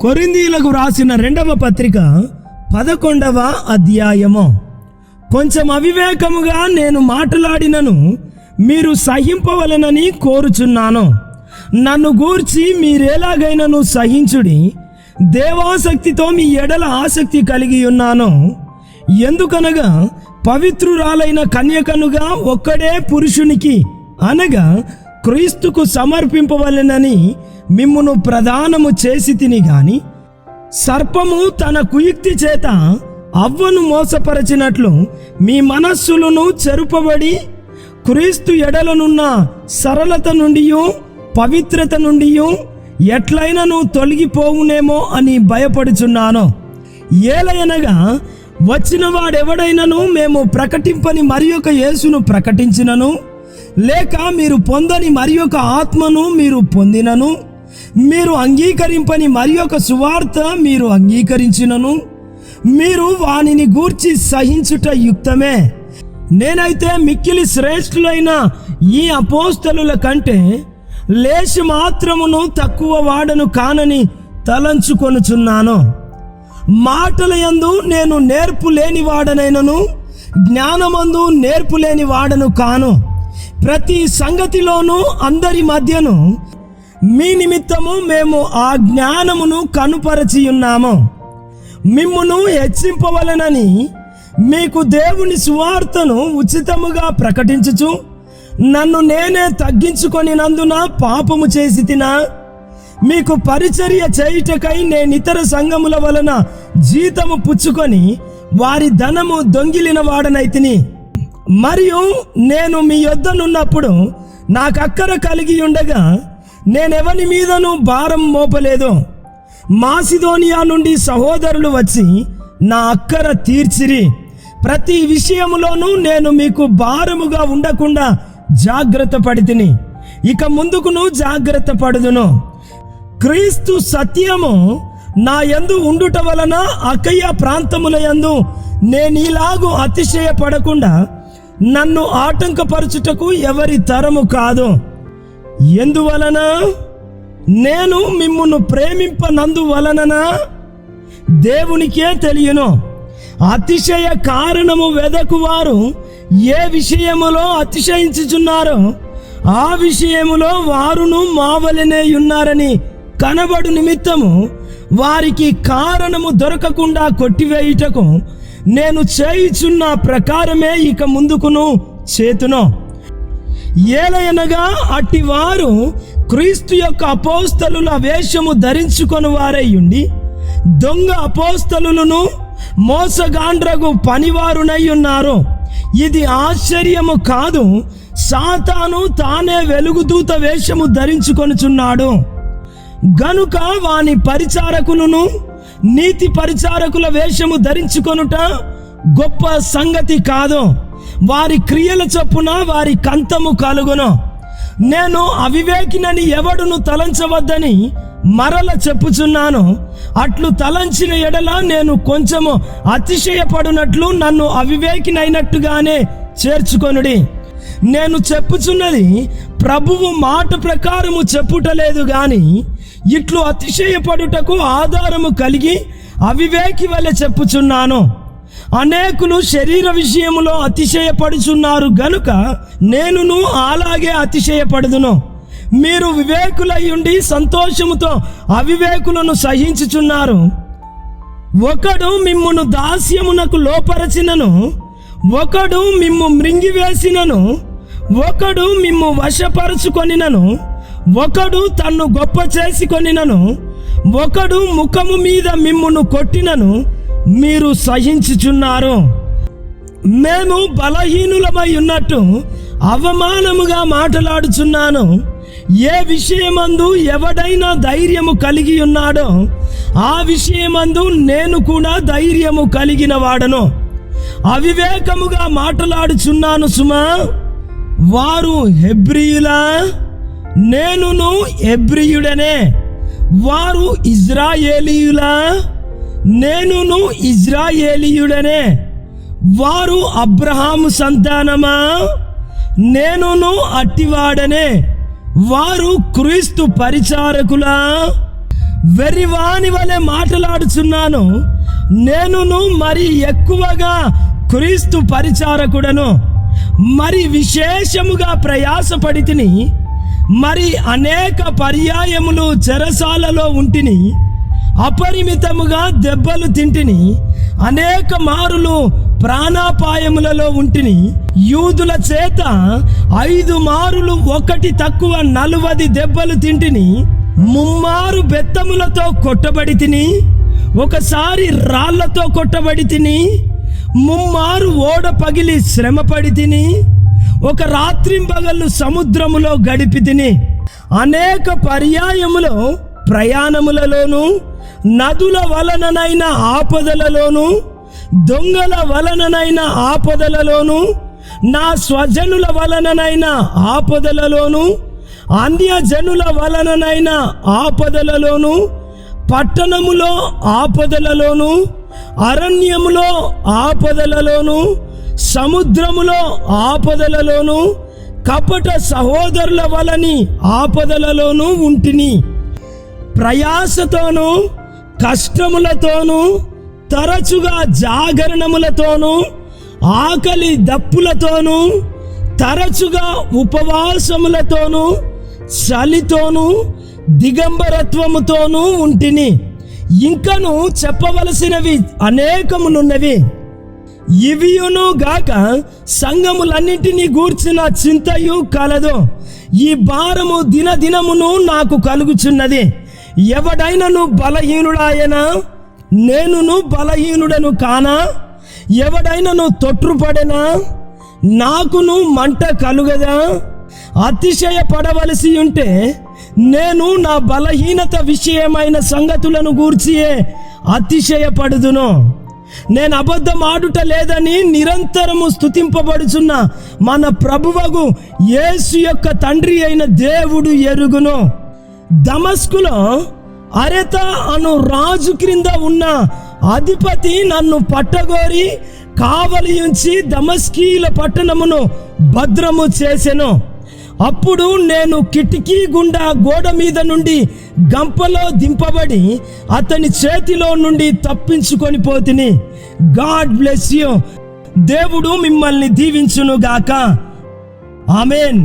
కొరింథీయులకు రాసిన 2వ పత్రిక 11వ అధ్యాయము. కొంచెం అవివేకముగా నేను మాట్లాడినను మీరు సహింపవలెనని కోరుచున్నాను. నన్ను గూర్చి మీరెలాగైనను సహించుడి. దేవాసక్తితో మీ ఎడల ఆసక్తి కలిగి ఉన్నాను. ఎందుకనగా పవిత్రురాలైన కన్యకనుగా ఒక్కడే పురుషునికి అనగా క్రీస్తుకు సమర్పింపవలెనని మిమ్మును ప్రదానము చేసి తిని గాని, సర్పము తన కుయుక్తి చేత అవ్వను మోసపరచినట్లు మీ మనస్సులను చెరుపబడి క్రీస్తు ఎడలనున్న సరళత నుండి పవిత్రత నుండి ఎట్లయినను తొలగిపోవునేమో అని భయపడుచున్నాను. ఏలయనగా వచ్చిన వాడెవడైనను మేము ప్రకటింపని మరి ఒక యేసును ప్రకటించినను, లేక మీరు పొందని మరి ఒక ఆత్మను మీరు పొందినను, మీరు అంగీకరింపని మరి ఒక సువార్త మీరు అంగీకరించినను, మీరు వానిని గూర్చి సహించుట యుక్తమే. నేనైతే మిక్కిలి శ్రేష్ఠులైన ఈ అపోస్తలుల కంటే లేశ మాత్రమును తక్కువ వాడను కానని తలంచుకొనుచున్నాను. మాటల యందు నేను నేర్పు లేని వాడనైనను జ్ఞానమందు నేర్పు లేని వాడను కాను. ప్రతి సంగతిలోనూ అందరి మధ్యను మీ నిమిత్తము మేము ఆ జ్ఞానమును కనుపరచి ఉన్నాము. మిమ్మును హెచ్చింపవలెనని మీకు దేవుని సువార్తను ఉచితముగా ప్రకటించుచు నన్ను నేనే తగ్గించుకొనినందున పాపము చేసి తినా? మీకు పరిచర్య చేయుటకై నేనితర సంఘముల వలన జీతము పుచ్చుకొని వారి ధనము దొంగిలిన వాడనైతిని. మరియు నేను మీ యొద్దనున్నప్పుడు నాకు అక్కర కలిగి ఉండగా నేనెవని మీదను భారం మోపలేదు. మాసిదోనియా నుండి సహోదరులు వచ్చి నా అక్కర తీర్చిరి. ప్రతి విషయములోనూ నేను మీకు భారముగా ఉండకుండా జాగ్రత్త పడితిని. ఇక ముందుకును జాగ్రత్త పడుదును. క్రీస్తు సత్యము నా యందు ఉండుట వలన అకయ్య ప్రాంతముల యందు నేనీలాగు అతిశయపడకుండా నన్ను ఆటంకపరచుటకు ఎవరి తరము కాదు. ఎందువలన? నేను మిమ్మును ప్రేమింపనందువలననా? దేవునికే తెలియను. అతిశయ కారణము వెదకువారు ఏ విషయములో అతిశయించుచున్నారో ఆ విషయములో వారును మావలనే ఉన్నారని కనబడు నిమిత్తము వారికి కారణము దొరకకుండా కొట్టివేయుటకు నేను చేయుచున్న ప్రకారమే ఇక ముందుకును చేతును. ఏలయనగా అట్టి వారు క్రీస్తు యొక్క అపోస్తలుల వేషము ధరించుకొని వారై ఉండి దొంగ అపోస్తలులను మోసగాండ్రగు పనివారునై ఉన్నారు. ఇది ఆశ్చర్యము కాదు. సాతాను తానే వెలుగుదూత వేషము ధరించుకొనుచున్నాడు గనుక వాని పరిచారకులను నీతి పరిచారకుల వేషము ధరించుకొనుట గొప్ప సంగతి కాదు. వారి క్రియల చొప్పున వారి కంతము కలుగును. నేను అవివేకినని ఎవడును తలంచవద్దని మరల చెప్పుచున్నాను. అట్లు తలంచిన ఎడల నేను కొంచెము అతిశయపడునట్లు నన్ను అవివేకినైనట్టుగానే చేర్చుకొనుడి. నేను చెప్పుచున్నది ప్రభువు మాట ప్రకారము చెప్పుటలేదు గాని ఇట్లు అతిశయపడుటకు ఆధారము కలిగి అవివేకి వలె చెప్పుచున్నాను. అనేకులు శరీర విషయములో అతిశయపడుచున్నారు గనుక నేనును అలాగే అతిశయపడుదును. మీరు వివేకులై ఉండి సంతోషముతో అవివేకులను సహించుచున్నారు. ఒకడు మిమ్మును దాస్యమునకు లోపరచినను, ఒకడు మిమ్ము మృంగివేసినను, ఒకడు మిమ్ము వశపరచుకొనినను, ఒకడు తన్ను గొప్ప చేసుకొనినను, ఒకడు ముఖము మీద మిమ్మును కొట్టినను మీరు సహించుచున్నారు. మేము బలహీనులమై ఉన్నట్టు అవమానముగా మాట్లాడుచున్నాను. ఏ విషయమందు ఎవడైనా ధైర్యము కలిగి ఉన్నాడో ఆ విషయమందు నేను కూడా ధైర్యము కలిగిన వాడను. అవివేకముగా మాట్లాడుచున్నాను సుమా. వారు హెబ్రీయులా? నేనును హెబ్రీయుడనే. వారు ఇజ్రాయేలీయులా? నేనును ఇజ్రాయేలీయుడనే. వారు అబ్రహాము సంతానమా? నేనును అట్టివాడనే. వారు క్రీస్తు పరిచారకులా? వెర్రివాని వలె మాట్లాడుచున్నాను. నేనును మరి ఎక్కువగా క్రీస్తు పరిచారకుడను, మరి విశేషముగా ప్రయాసపడి తిని, మరి అనేక పర్యాయములు చెరసాలలో ఉంటిని, అపరిమితముగా దెబ్బలు తింటిని, అనేక మారులు ప్రాణాపాయములలో ఉంటిని. యూదుల చేత 5 మారులు ఒకటి తక్కువ 40 దెబ్బలు తింటిని. 3 మారు బెత్తములతో కొట్టబడి తిని, ఒకసారి రాళ్లతో కొట్టబడి తిని, 3 మారు ఓడ పగిలి శ్రమపడి తిని, ఒక రాత్రింబగళ్ళు సముద్రములో గడిపి తిని. అనేక పర్యాయములో ప్రయాణములలోను, నదుల వలననైన ఆపదలలోను, దొంగల వలననైన ఆపదలలోను, నా స్వజనుల వలననైన ఆపదలలోను, అన్యజనుల వలననైన ఆపదలలోను, పట్టణములో ఆపదలలోను, అరణ్యములో ఆపదలలోను, సముద్రములో ఆపదలలోను, కపట సహోదరుల వలని ఆపదలలోను ఉంటిని. ప్రయాసతోను, కష్టములతోను, తరచుగా జాగరణములతోను, ఆకలి దప్పులతోను, తరచుగా ఉపవాసములతోను, చలితోను, దిగంబరత్వముతోనూ ఉంటిని. ఇంకను చెప్పవలసినవి అనేకములున్నవి. ఇవియును గాక సంఘములన్నింటినీ గూర్చిన చింతయు కలదు. ఈ భారము దినదినమును నాకు కలుగుచున్నది. ఎవడైనను బలహీనుడాయనా? నేనును బలహీనుడను కానా? ఎవడైనను తొట్రుపడెనా? నాకును మంట కలుగదా? అతిశయపడవలసి ఉంటే నేను నా బలహీనత విషయమైన సంగతులను గూర్చియే అతిశయపడుదును. నేను అబద్ధం ఆడుట లేదని నిరంతరము స్తుతింపబడుచున్న మన ప్రభువగు యేసు యొక్క తండ్రి అయిన దేవుడు ఎరుగును. దమస్కులో అరెత అను రాజు క్రింద ఉన్న అధిపతి నన్ను పట్టగోరి కావలి ఉంచి దమస్కీల పట్టణమును భద్రము చేసెను. అప్పుడు నేను కిటికీ గుండా గోడ మీద నుండి గంపలో దింపబడి అతని చేతిలో నుండి తప్పించుకొని పోతిని. God bless you. దేవుడు మిమ్మల్ని దీవించును గాక. ఆమేన్.